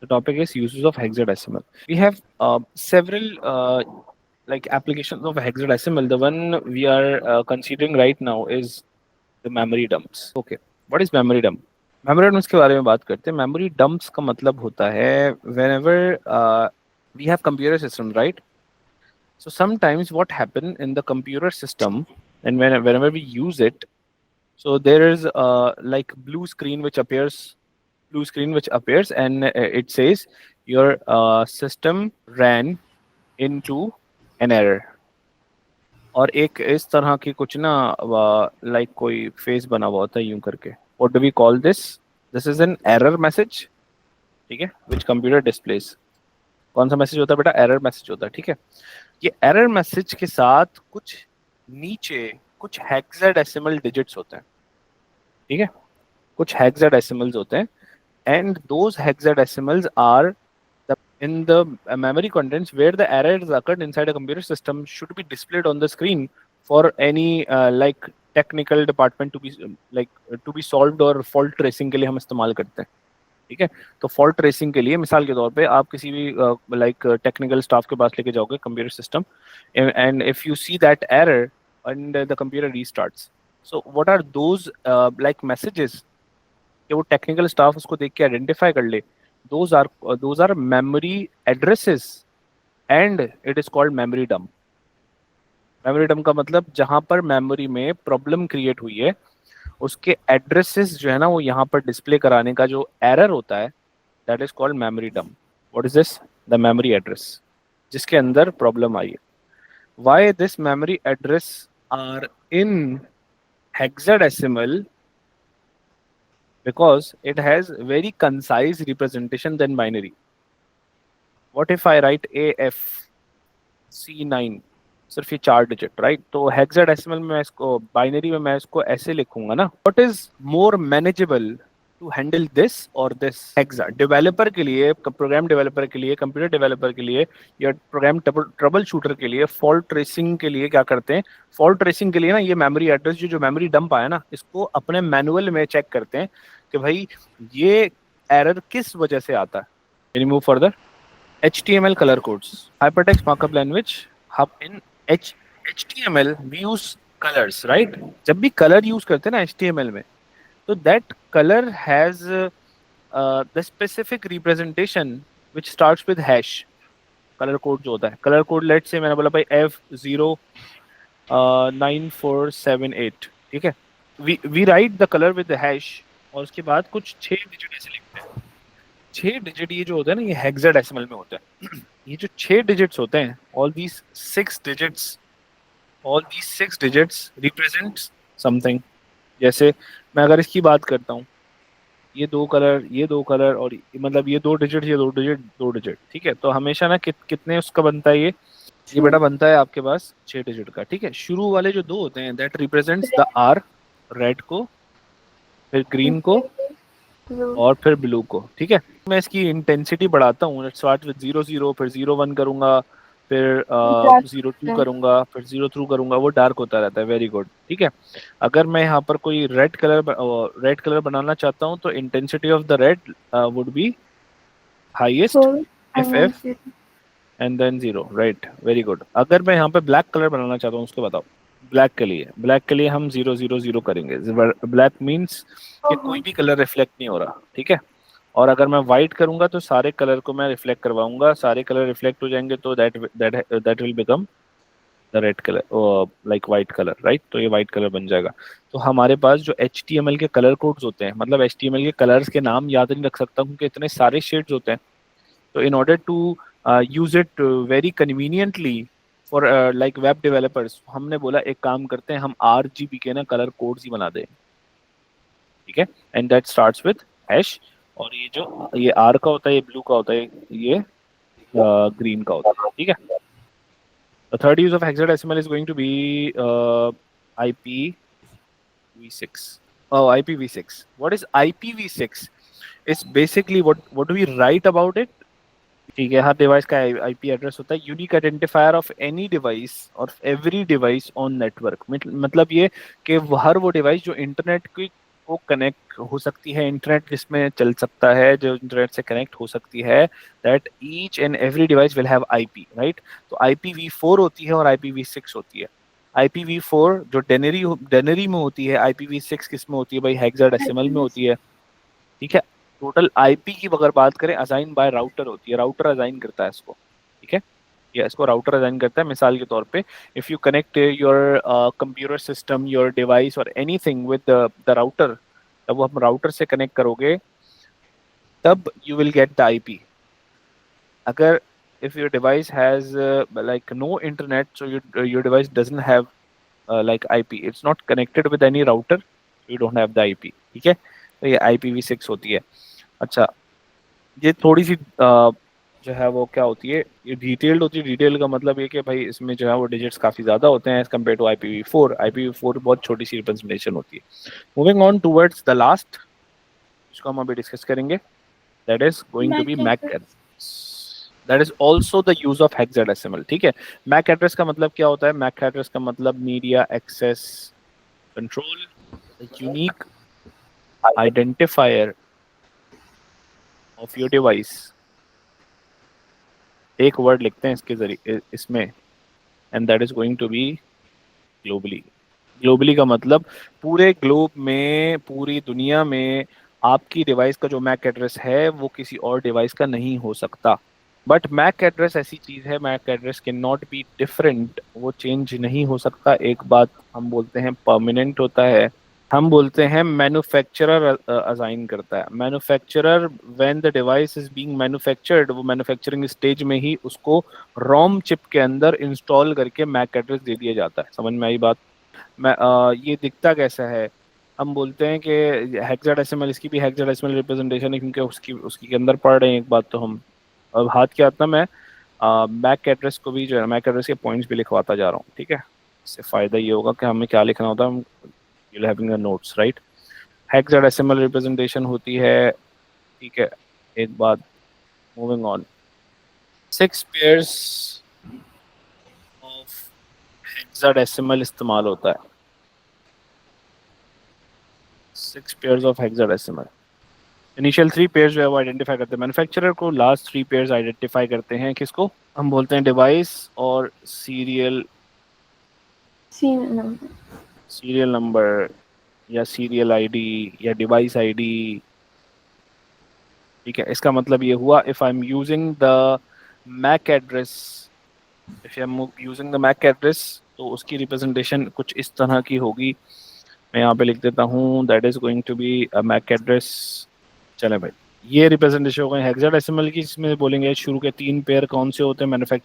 The topic is uses of hexadecimal. We have several like applications of hexadecimal. The one we are considering right now is the memory dumps. Okay, what is memory dump? Memory dumps के बारे में बात करते हैं. Memory dumps का मतलब होता है whenever we have computer system, right? So sometimes what happen in the computer system, and whenever we use it, so there is like blue screen which appears, and it says your system ran into an error. और एक इस तरह की कुछ ना like कोई face बना हुआ होता है यूं करके. What do we call this? This is an error message. ठीक है, विच कंप्यूटर डिस्प्लेस. कौन सा मैसेज होता है बेटा? एरर मैसेज होता है. ठीक है, ये एरर मैसेज के साथ कुछ नीचे कुछ हेक्साडेसिमल डिजिट्स होते हैं. ठीक है, कुछ हेक्साडेसिमल्स होते हैं, and those hexadecimals are in the memory contents where the errors occurred inside a computer system should be displayed on the screen for any like technical department to be to be solved, और fault tracing के लिए हम इस्तेमाल करते हैं. ठीक है, तो फॉल्ट ट्रेसिंग के लिए मिसाल के तौर पे आप किसी भी लाइक टेक्निकल स्टाफ के पास लेके जाओगे computer system, and if you see that error and the computer restarts, so what are those like messages कि वो टेक्निकल स्टाफ उसको देख के आइडेंटिफाई कर ले. those are memory addresses and it is called memory dump. memory dump का मतलब जहां पर मेमोरी में प्रॉब्लम क्रिएट हुई है उसके एड्रेसेस जो है ना वो यहाँ पर डिस्प्ले कराने का जो एरर होता है, that is called memory dump. What is this? The memory address जिसके अंदर प्रॉब्लम आई है. Why this memory address are in hexadecimal? because it has very concise representation than binary. What if I write AFC9, सिर्फ ये 4 digit, right? तो hexadecimal में मैं इसको, बाइनरी में मैं इसको ऐसे लिखूंगा ना. What is more manageable to handle this और दिस? हेक्सा डेवलपर के लिए, प्रोग्राम डेवलपर के लिए, कंप्यूटर डेवलपर के लिए, या प्रोग्राम ट्रबल शूटर के लिए, फॉल्ट ट्रेसिंग के लिए क्या करते हैं? फॉल्ट ट्रेसिंग के लिए ना ये मेमोरी एड्रेस जो मेमोरी डंप आया ना, इसको अपने मैनुअल में चेक करते हैं कि भाई ये एरर किस वजह से आता है. Can you move further? HTML color codes, hypertext markup language. In HTML we use colors, right? जब भी color use करते हैं ना HTML में, तो that color has the specific representation which starts with hash. color code जो होता है, color code let's say मैंने बोला भाई F09478. ठीक है, we write the color with the hash, और उसके बाद कुछ 6 डिजिट ऐसे लिखते हैं. 6 डिजिट ये जो होता है ना, ये हेक्साडेसिमल में होता है. ये जो 6 डिजिट्स होते हैं, all these 6 digits represent something. जैसे मैं अगर इसकी बात करता हूँ, ये दो कलर और मतलब ये 2 डिजिट, ये 2 डिजिट, 2 डिजिट. ठीक है, तो हमेशा ना कितने उसका बनता है? ये बेटा बनता है आपके पास 6 डिजिट का. ठीक है, शुरू वाले जो 2 होते हैं that represents the R, red को, फिर ग्रीन को, और फिर ब्लू को. ठीक है, मैं इसकी इंटेंसिटी बढ़ाता हूँ. लेट्स स्टार्ट विद 0 फिर 0 1 करूंगा, फिर 0 2 करूंगा, फिर 0 3 करूंगा. वो डार्क होता रहता है. Very good. ठीक है, अगर मैं यहाँ पर कोई रेड कलर बनाना चाहता हूँ तो intensity of the red would be highest, FF, and then 0. Right, very good. अगर मैं यहाँ पे ब्लैक कलर बनाना चाहता हूँ, उसको बताओ. ब्लैक के लिए हम 0 0 0 करेंगे. ब्लैक मीन्स कि कोई भी कलर रिफ्लेक्ट नहीं हो रहा. ठीक है, और अगर मैं व्हाइट करूंगा तो सारे कलर को मैं रिफ्लेक्ट करवाऊंगा. सारे कलर रिफ्लेक्ट हो जाएंगे तो that will become the red colour, like white colour, right? तो ये व्हाइट कलर बन जाएगा. तो हमारे पास जो HTML के कलर कोड्स होते हैं, मतलब HTML के कलर्स के नाम याद नहीं रख सकता क्योंकि इतने सारे शेड्स होते हैं. तो in order to use it very conveniently for like web developers, हमने बोला एक काम करते हैं, हम RGB के ना कलर कोड्स ही बना दें. ठीक है, and that starts with hash. और ये R का होता है, ये ब्लू का होता है, ये ग्रीन का होता है. ठीक है, the third use of hexadecimal is going to be IPv6. Oh, IPv6. What is IPv6? It's basically what do we write about it? ठीक है, हर डिवाइस का IP एड्रेस होता है, unique identifier of any device और every device on network. मतलब ये कि हर वो डिवाइस जो इंटरनेट की वो कनेक्ट हो सकती है, इंटरनेट जिसमें चल सकता है, जो इंटरनेट से कनेक्ट हो सकती है, that each and every device will have IP, right. तो IPv4 होती है और IPv6 होती है। IPv4 जो डेनरी में होती है, IPv6 किस में होती है भाई, हेक्साडेसिमल में होती है, ठीक है। टोटल आईपी की अगर बात करें, असाइन बाय राउटर होती है, राउटर असाइन करता है इसको, ठीक है। या इसको राउटर असाइन करता है। मिसाल के तौर पे, if you connect your computer system, your device और एनीथिंग विद द राउटर, तब वो हम राउटर से कनेक्ट करोगे तब you will get the IP. अगर if your device has like no internet, so your device doesn't have like IP, it's not connected with any router, you don't have the IP, ठीक है। तो ये IPv6 होती है। अच्छा, ये थोड़ी सी जो है वो क्या होती है, ये डिटेल्ड होती है। डिटेल का मतलब ये कि भाई इसमें जो है वो डिजिट्स काफ़ी ज़्यादा होते हैं as compare to IPv4। IPv4 बहुत छोटी सी रिप्रेजेंटेशन होती है। Moving on towards the last, जिसको हम अभी डिस्कस करेंगे, that is going to be MAC address. That is also the use of hexadecimal, ठीक है। मैक एड्रेस का मतलब क्या होता है? मैक एड्रेस का मतलब media access control, unique identifier of your device. एक वर्ड लिखते हैं इसके जरिए इसमें, and that is going to be globally. Globally का मतलब पूरे ग्लोब में, पूरी दुनिया में आपकी डिवाइस का जो मैक एड्रेस है वो किसी और डिवाइस का नहीं हो सकता। बट मैक एड्रेस ऐसी चीज है, MAC address can not be different, वो चेंज नहीं हो सकता। एक बात हम बोलते हैं परमानेंट होता है, हम बोलते हैं मैन्युफैक्चरर असाइन करता है। Manufacturer when the device is being manufactured, वो मैन्युफैक्चरिंग स्टेज में ही उसको रोम चिप के अंदर इंस्टॉल करके मैक एड्रेस दे दिया जाता है। समझ में आई बात? ये दिखता कैसा है? हम बोलते हैं कि हेक्साडेसिमल, इसकी भी हेक्साडेसिमल रिप्रेजेंटेशन है, क्योंकि उसकी उसकी के अंदर पढ़ रहे हैं। एक बात तो हम अब हाथ के हाथ ना मैं मैक एड्रेस को भी जो है, मैक एड्रेस के पॉइंट्स भी लिखवाता जा रहा हूँ, ठीक है। इससे फायदा ये होगा कि हमें क्या लिखना होता है, you'll having the notes, right? Hexadecimal representation होती है, ठीक है। एक बात, moving on, 6 pairs of hexadecimal इस्तेमाल होता है। 6 pairs of hexadecimal. Initial 3 pairs जो है वो आइडेंटिफाई करते हैं मैन्युफैक्चरर को, लास्ट 3 पेयर्स आइडेंटिफाई करते हैं किसको? हम बोलते हैं डिवाइस और सीरियल नंबर या सीरियल आईडी या डिवाइस आईडी, ठीक है। इसका मतलब ये हुआ, if I am using the MAC address, if I am using the MAC address, तो उसकी रिप्रेजेंटेशन कुछ इस तरह की होगी। मैं यहाँ पे लिख देता हूँ, that is going to be a MAC address. चले भाई, ये रिप्रेजेंटेशन हो गई हेक्साडेसिमल की। इसमें बोलेंगे शुरू के 3 पेयर कौन से होते हैं? मैन्युफैक्चर